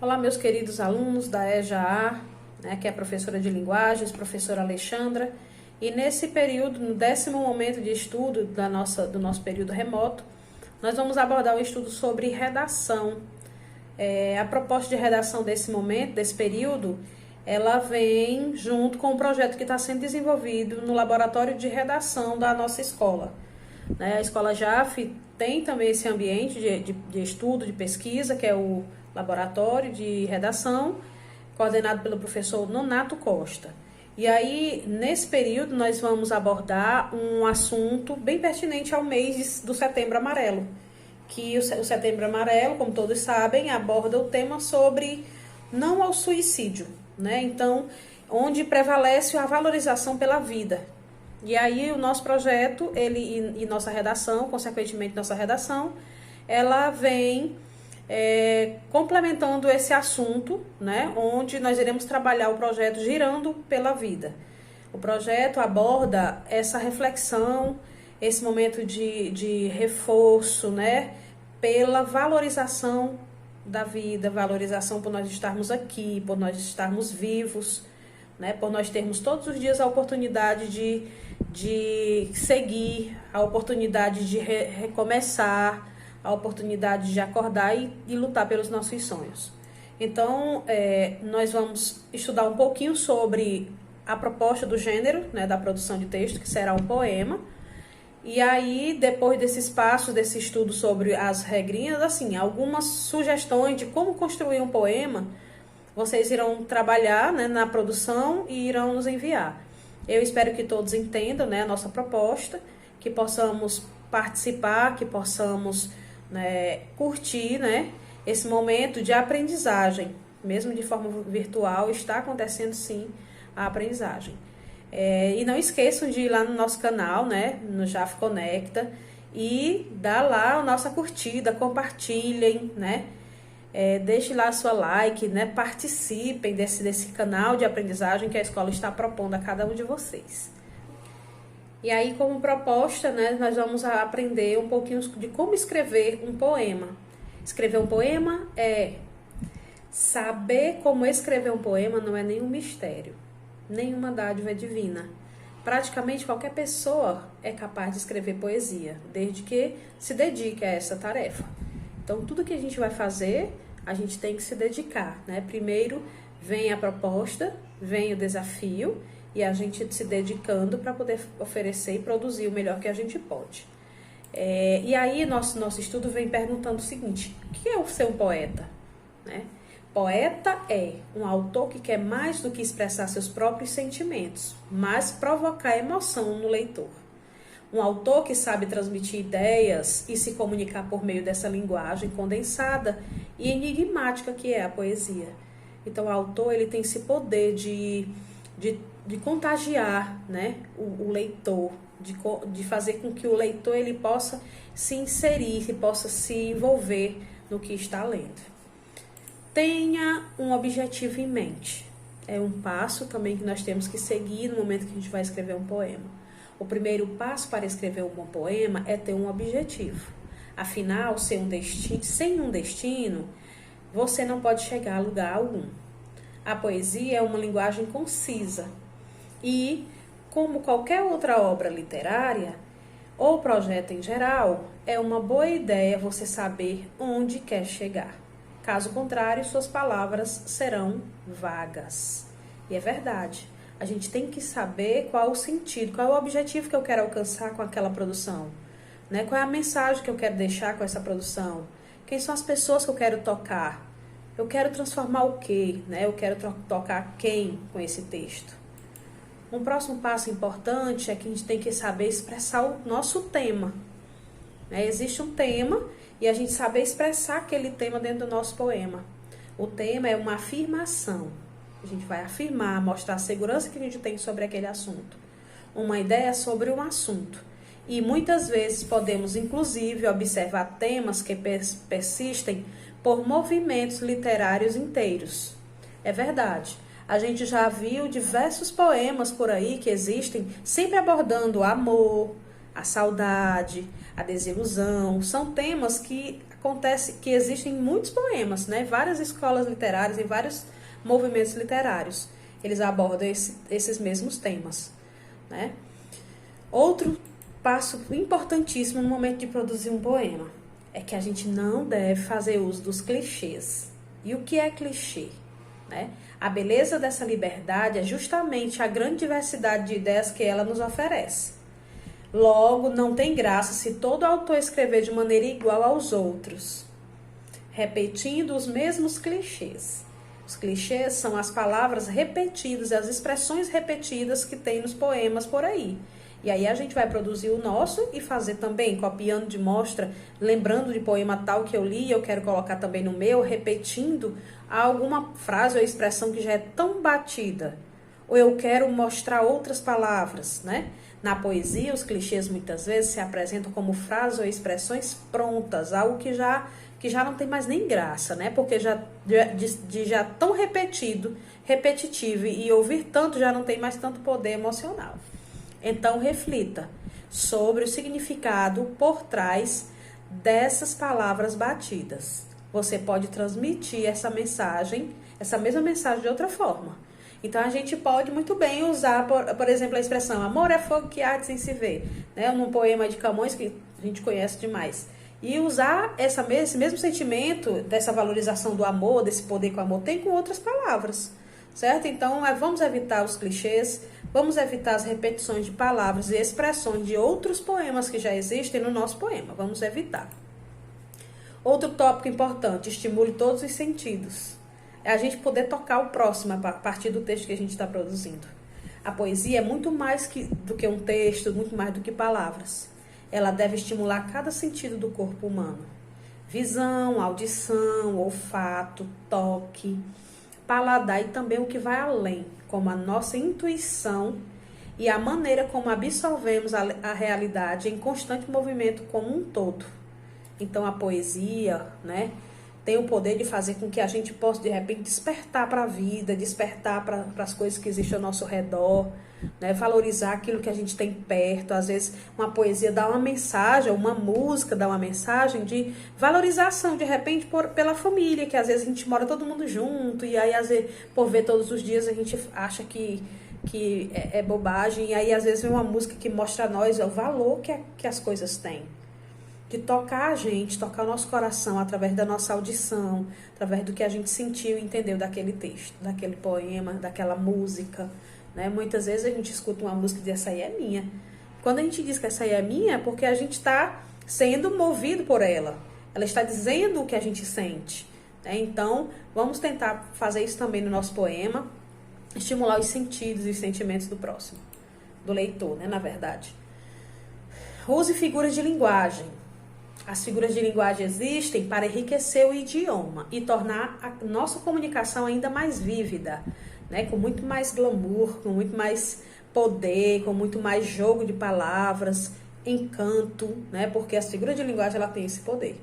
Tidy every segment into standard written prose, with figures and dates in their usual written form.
Olá, meus queridos alunos da EJA, que é a professora de linguagens, professora Alexandra. E nesse período, no 10º momento de estudo do nosso período remoto, nós vamos abordar um estudo sobre redação. A proposta de redação desse momento, desse período, ela vem junto com o projeto que está sendo desenvolvido no laboratório de redação da nossa escola. A escola JAF tem também esse ambiente de estudo, de pesquisa, que é o laboratório de redação, coordenado pelo professor Nonato Costa. E aí, nesse período, nós vamos abordar um assunto bem pertinente ao mês do Setembro Amarelo, que o Setembro Amarelo, como todos sabem, aborda o tema sobre não ao suicídio, Então, onde prevalece a valorização pela vida. E aí, o nosso projeto, e nossa redação, consequentemente nossa redação, ela vem complementando esse assunto, onde nós iremos trabalhar o projeto Girando pela Vida. O projeto aborda essa reflexão, esse momento de reforço, pela valorização da vida, valorização por nós estarmos aqui, por nós estarmos vivos, por nós termos todos os dias a oportunidade de seguir, a oportunidade de recomeçar, a oportunidade de acordar e lutar pelos nossos sonhos. Então, nós vamos estudar um pouquinho sobre a proposta do gênero, da produção de texto, que será um poema. E aí, depois desses passos, desse estudo sobre as regrinhas, algumas sugestões de como construir um poema, vocês irão trabalhar na produção e irão nos enviar. Eu espero que todos entendam a nossa proposta, que possamos participar, que possamos curtir esse momento de aprendizagem. Mesmo de forma virtual, está acontecendo sim a aprendizagem. E não esqueçam de ir lá no nosso canal, no JAF Conecta, e dar lá a nossa curtida, compartilhem, deixe lá a sua like, participem desse canal de aprendizagem que a escola está propondo a cada um de vocês. E aí, como proposta, nós vamos aprender um pouquinho de como escrever um poema. Escrever um poema saber como escrever um poema não é nenhum mistério, nenhuma dádiva divina. Praticamente qualquer pessoa é capaz de escrever poesia, desde que se dedique a essa tarefa. Então, tudo que a gente vai fazer, a gente tem que se dedicar, Primeiro vem a proposta, vem o desafio, e a gente se dedicando para poder oferecer e produzir o melhor que a gente pode. E aí, nosso estudo vem perguntando o seguinte: o que é ser um poeta? Poeta é um autor que quer mais do que expressar seus próprios sentimentos, mas provocar emoção no leitor. Um autor que sabe transmitir ideias e se comunicar por meio dessa linguagem condensada e enigmática que é a poesia. Então, o autor ele tem esse poder de contagiar o leitor, de fazer com que o leitor ele possa se inserir, possa se envolver no que está lendo. Tenha um objetivo em mente. É um passo também que nós temos que seguir no momento que a gente vai escrever um poema. O primeiro passo para escrever um bom poema é ter um objetivo. Afinal, sem um destino, você não pode chegar a lugar algum. A poesia é uma linguagem concisa e, como qualquer outra obra literária ou projeto em geral, é uma boa ideia você saber onde quer chegar. Caso contrário, suas palavras serão vagas. E é verdade. A gente tem que saber qual o sentido, qual é o objetivo que eu quero alcançar com aquela produção. Qual é a mensagem que eu quero deixar com essa produção? Quem são as pessoas que eu quero tocar? Eu quero transformar o quê? Eu quero tocar quem com esse texto? Um próximo passo importante é que a gente tem que saber expressar o nosso tema. Existe um tema e a gente saber expressar aquele tema dentro do nosso poema. O tema é uma afirmação. A gente vai afirmar, mostrar a segurança que a gente tem sobre aquele assunto. Uma ideia sobre um assunto. E muitas vezes podemos, inclusive, observar temas que persistem por movimentos literários inteiros. É verdade. A gente já viu diversos poemas por aí que existem, sempre abordando o amor, a saudade, a desilusão. São temas que acontece que existem muitos poemas, né? Várias escolas literárias e vários movimentos literários. Eles abordam esses mesmos temas, né? Outro passo importantíssimo no momento de produzir um poema é que a gente não deve fazer uso dos clichês. E o que é clichê? Né? A beleza dessa liberdade é justamente a grande diversidade de ideias que ela nos oferece. Logo, não tem graça se todo autor escrever de maneira igual aos outros, repetindo os mesmos clichês. Os clichês são as palavras repetidas, as expressões repetidas que tem nos poemas por aí. E aí a gente vai produzir o nosso e fazer também, copiando de mostra, lembrando de poema tal que eu li, eu quero colocar também no meu, repetindo alguma frase ou expressão que já é tão batida. Ou eu quero mostrar outras palavras, né? Na poesia, os clichês muitas vezes se apresentam como frases ou expressões prontas, algo que já não tem mais nem graça, né? Porque já tão repetitivo e ouvir tanto já não tem mais tanto poder emocional. Então, reflita sobre o significado por trás dessas palavras batidas. Você pode transmitir essa mesma mensagem de outra forma. Então, a gente pode muito bem usar, por exemplo, a expressão amor é fogo que arde sem se ver, né? Num poema de Camões que a gente conhece demais. E usar esse mesmo sentimento dessa valorização do amor, desse poder que o amor tem, com outras palavras, certo? Então, vamos evitar os clichês, vamos evitar as repetições de palavras e expressões de outros poemas que já existem no nosso poema. Vamos evitar. Outro tópico importante, estimule todos os sentidos. É a gente poder tocar o próximo a partir do texto que a gente está produzindo. A poesia é muito mais do que um texto, muito mais do que palavras. Ela deve estimular cada sentido do corpo humano. Visão, audição, olfato, toque, paladar e também o que vai além, como a nossa intuição e a maneira como absorvemos a realidade em constante movimento como um todo. Então a poesia, né, tem o poder de fazer com que a gente possa, de repente, despertar para a vida, despertar para as coisas que existem ao nosso redor, né? Valorizar aquilo que a gente tem perto. Às vezes, uma poesia dá uma mensagem, uma música dá uma mensagem de valorização, de repente, pela família, que às vezes a gente mora todo mundo junto, e aí, às vezes, por ver todos os dias, a gente acha que é bobagem, e aí, às vezes, vem uma música que mostra a nós o valor que as coisas têm. De tocar a gente, tocar o nosso coração através da nossa audição, através do que a gente sentiu e entendeu daquele texto, daquele poema, daquela música, né? Muitas vezes a gente escuta uma música e diz, essa aí é minha. Quando a gente diz que essa aí é minha, é porque a gente está sendo movido por ela. Ela está dizendo o que a gente sente, né? Então, vamos tentar fazer isso também no nosso poema, estimular os sentidos e os sentimentos do próximo, do leitor, né? Na verdade. Use figuras de linguagem. As figuras de linguagem existem para enriquecer o idioma e tornar a nossa comunicação ainda mais vívida, né? Com muito mais glamour, com muito mais poder, com muito mais jogo de palavras, encanto, né? Porque as figuras de linguagem ela tem esse poder.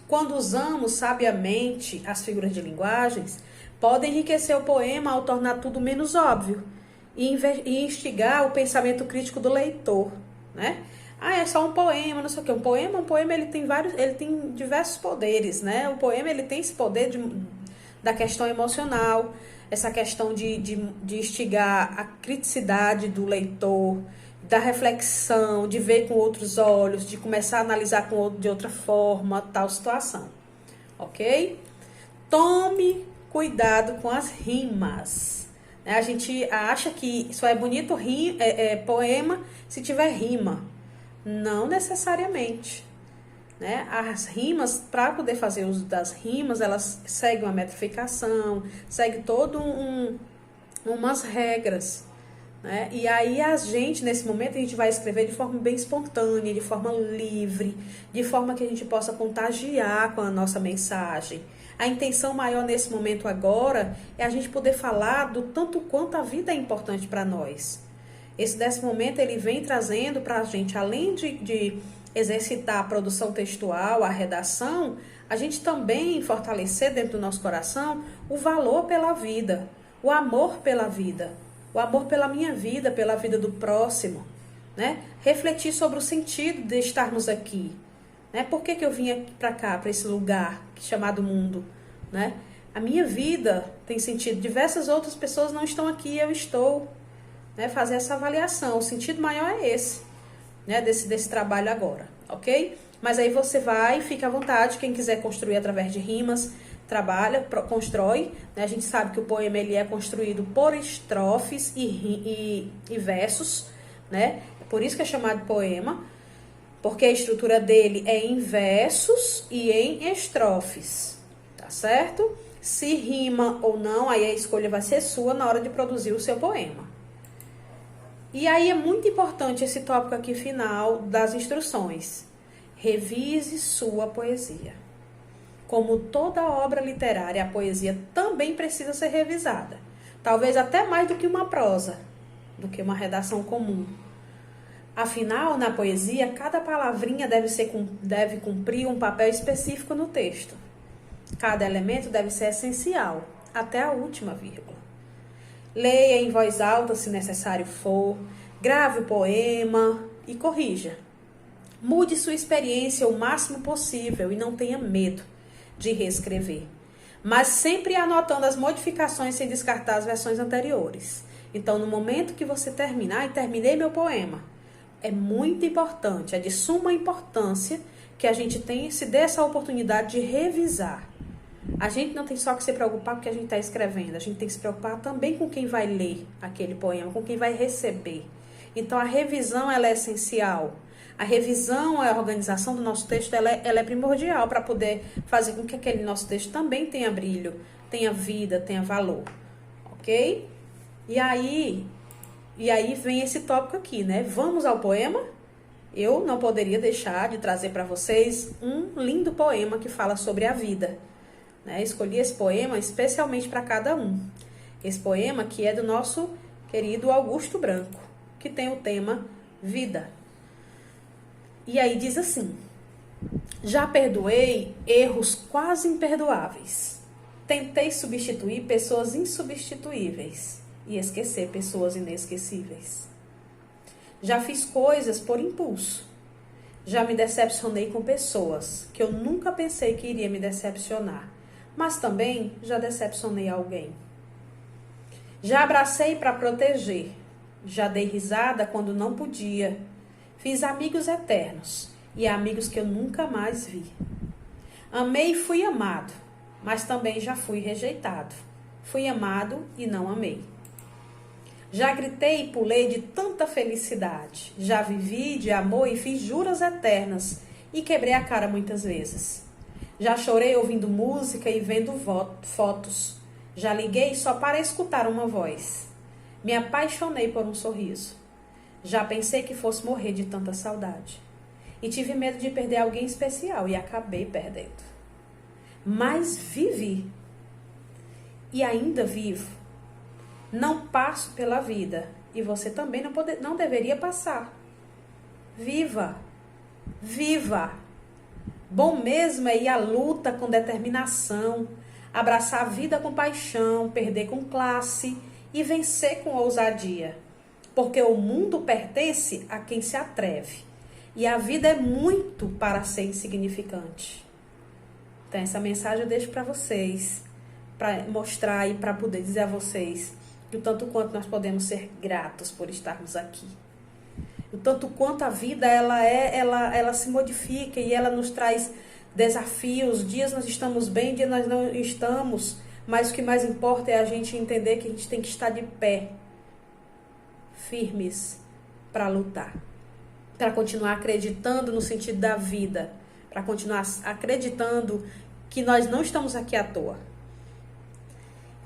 Quando usamos sabiamente as figuras de linguagens, podem enriquecer o poema ao tornar tudo menos óbvio e instigar o pensamento crítico do leitor, né? É só um poema, não sei o que. Um poema ele tem diversos poderes, né? O poema ele tem esse poder da questão emocional, essa questão de instigar a criticidade do leitor, da reflexão, de ver com outros olhos, de começar a analisar de outra forma tal situação, ok? Tome cuidado com as rimas. A gente acha que só é bonito poema se tiver rima. Não necessariamente, né? As rimas, para poder fazer uso das rimas, elas seguem uma metrificação, seguem umas regras, né? E aí nesse momento, a gente vai escrever de forma bem espontânea, de forma livre, de forma que a gente possa contagiar com a nossa mensagem. A intenção maior nesse momento agora é a gente poder falar do tanto quanto a vida é importante para nós. Desse momento, ele vem trazendo para a gente, além de exercitar a produção textual, a redação, a gente também fortalecer dentro do nosso coração o valor pela vida, o amor pela vida, o amor pela minha vida, pela vida do próximo, né? Refletir sobre o sentido de estarmos aqui, né? Por que eu vim aqui para cá, para esse lugar chamado mundo, né? A minha vida tem sentido. Diversas outras pessoas não estão aqui, eu estou, né? Fazer essa avaliação. O sentido maior é esse, né? Desse trabalho agora, ok? Mas aí você vai, fica à vontade. Quem quiser construir através de rimas, trabalha, constrói, né? A gente sabe que o poema ele é construído por estrofes e versos, né? Por isso que é chamado de poema, porque a estrutura dele é em versos e em estrofes, tá certo? Se rima ou não, aí a escolha vai ser sua na hora de produzir o seu poema. E aí é muito importante esse tópico aqui final das instruções. Revise sua poesia. Como toda obra literária, a poesia também precisa ser revisada. Talvez até mais do que uma prosa, do que uma redação comum. Afinal, na poesia, cada palavrinha deve cumprir um papel específico no texto. Cada elemento deve ser essencial, até a última vírgula. Leia em voz alta, se necessário for, grave o poema e corrija. Mude sua experiência o máximo possível e não tenha medo de reescrever, mas sempre anotando as modificações sem descartar as versões anteriores. Então, no momento que você terminar, terminei meu poema, é muito importante, é de suma importância que a gente se dê essa oportunidade de revisar. A gente não tem só que se preocupar com o que a gente está escrevendo, a gente tem que se preocupar também com quem vai ler aquele poema, com quem vai receber. Então, a revisão ela é essencial. A revisão, a organização do nosso texto, ela é primordial para poder fazer com que aquele nosso texto também tenha brilho, tenha vida, tenha valor, ok? E aí vem esse tópico aqui, né? Vamos ao poema? Eu não poderia deixar de trazer para vocês um lindo poema que fala sobre a vida, né? Escolhi esse poema especialmente para cada um. Esse poema que é do nosso querido Augusto Branco, que tem o tema Vida. E aí diz assim: já perdoei erros quase imperdoáveis. Tentei substituir pessoas insubstituíveis e esquecer pessoas inesquecíveis. Já fiz coisas por impulso. Já me decepcionei com pessoas que eu nunca pensei que iria me decepcionar, mas também já decepcionei alguém. Já abracei para proteger. Já dei risada quando não podia. Fiz amigos eternos e amigos que eu nunca mais vi. Amei e fui amado, mas também já fui rejeitado. Fui amado e não amei. Já gritei e pulei de tanta felicidade. Já vivi de amor e fiz juras eternas e quebrei a cara muitas vezes. Já chorei ouvindo música e vendo fotos. Já liguei só para escutar uma voz. Me apaixonei por um sorriso. Já pensei que fosse morrer de tanta saudade. E tive medo de perder alguém especial e acabei perdendo. Mas vivi. E ainda vivo. Não passo pela vida. E você também não deveria passar. Viva. Viva. Bom mesmo é ir à luta com determinação, abraçar a vida com paixão, perder com classe e vencer com ousadia. Porque o mundo pertence a quem se atreve. E a vida é muito para ser insignificante. Então, essa mensagem eu deixo para vocês, para mostrar e para poder dizer a vocês o tanto quanto nós podemos ser gratos por estarmos aqui. O tanto quanto a vida ela se modifica e ela nos traz desafios. Dias nós estamos bem, dias nós não estamos. Mas o que mais importa é a gente entender que a gente tem que estar de pé, firmes para lutar, para continuar acreditando no sentido da vida, para continuar acreditando que nós não estamos aqui à toa.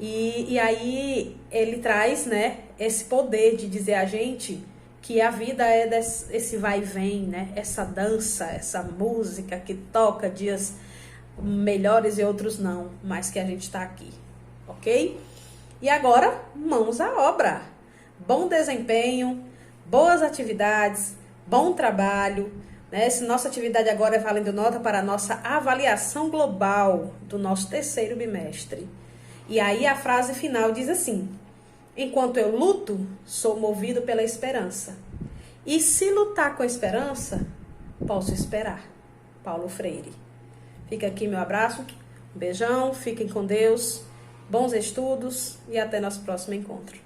E aí ele traz, né, esse poder de dizer a gente que a vida é esse vai e vem, né, essa dança, essa música que toca dias melhores e outros não, mas que a gente está aqui, ok? E agora, mãos à obra. Bom desempenho, boas atividades, bom trabalho, né? Essa nossa atividade agora é valendo nota para a nossa avaliação global do nosso terceiro bimestre. E aí a frase final diz assim: enquanto eu luto, sou movido pela esperança. E se lutar com a esperança, posso esperar. Paulo Freire. Fica aqui meu abraço, um beijão, fiquem com Deus, bons estudos e até nosso próximo encontro.